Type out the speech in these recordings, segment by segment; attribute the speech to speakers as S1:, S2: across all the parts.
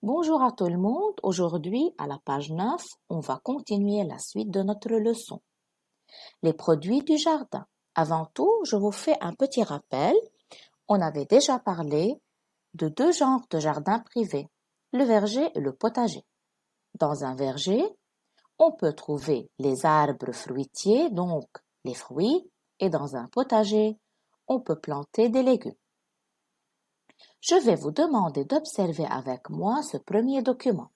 S1: Bonjour à tout le monde. Aujourd'hui, à la page 9, on va continuer la suite de notre leçon. Les produits du jardin. Avant tout, je vous fais un petit rappel. On avait déjà parlé de deux genres de jardins privés, le verger et le potager. Dans un verger, on peut trouver les arbres fruitiers, donc les fruits, et dans un potager, on peut planter des légumes. Je vais vous demander d'observer avec moi ce premier document.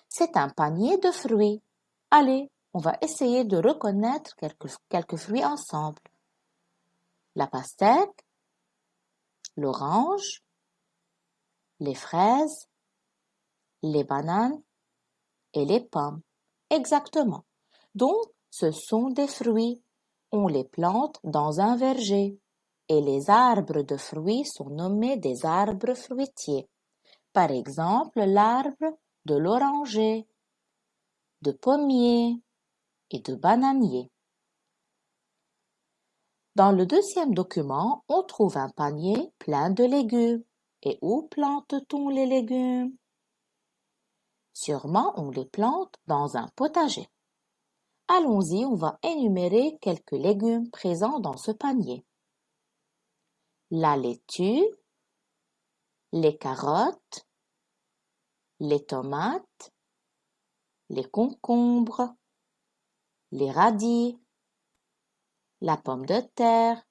S1: C'est un panier de fruits. Allez, on va essayer de reconnaître quelques fruits ensemble. La pastèque, l'orange, les fraises, les bananes et les pommes. Exactement. Donc, ce sont des fruits. On les plante dans un verger. Et les arbres de fruits sont nommés des arbres fruitiers. Par exemple, l'arbre de l'oranger, de pommier et de bananier. Dans le deuxième document, on trouve un panier plein de légumes. Et où plante-t-on les légumes? Sûrement, on les plante dans un potager. Allons-y, on va énumérer quelques légumes présents dans ce panier. La laitue, les carottes, les tomates, les concombres, les radis, la pomme de terre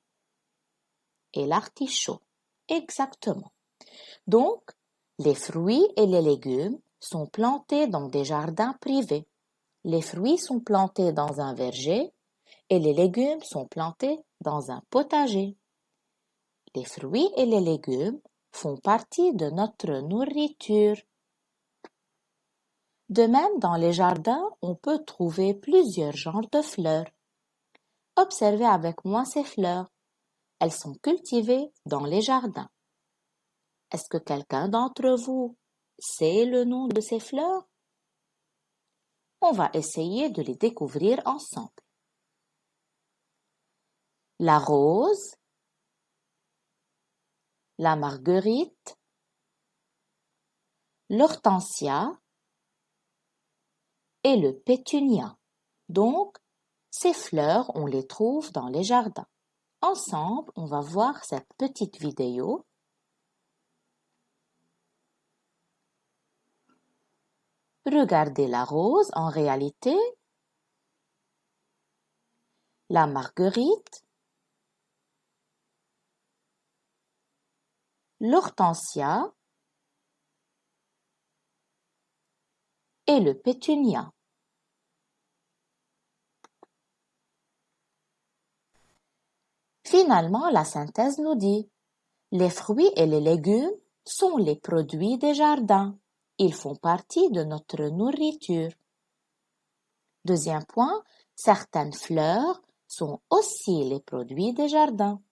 S1: et l'artichaut. Exactement. Donc, les fruits et les légumes sont plantés dans des jardins privés. Les fruits sont plantés dans un verger et les légumes sont plantés dans un potager. Les fruits et les légumes font partie de notre nourriture. De même, dans les jardins, on peut trouver plusieurs genres de fleurs. Observez avec moi ces fleurs. Elles sont cultivées dans les jardins. Est-ce que quelqu'un d'entre vous sait le nom de ces fleurs? On va essayer de les découvrir ensemble. La rose, la marguerite, l'hortensia et le pétunia. Donc, ces fleurs, on les trouve dans les jardins. Ensemble, on va voir cette petite vidéo. Regardez la rose en réalité, la marguerite, l'hortensia et le pétunia. Finalement, la synthèse nous dit: les fruits et les légumes sont les produits des jardins. Ils font partie de notre nourriture. Deuxième point, certaines fleurs sont aussi les produits des jardins.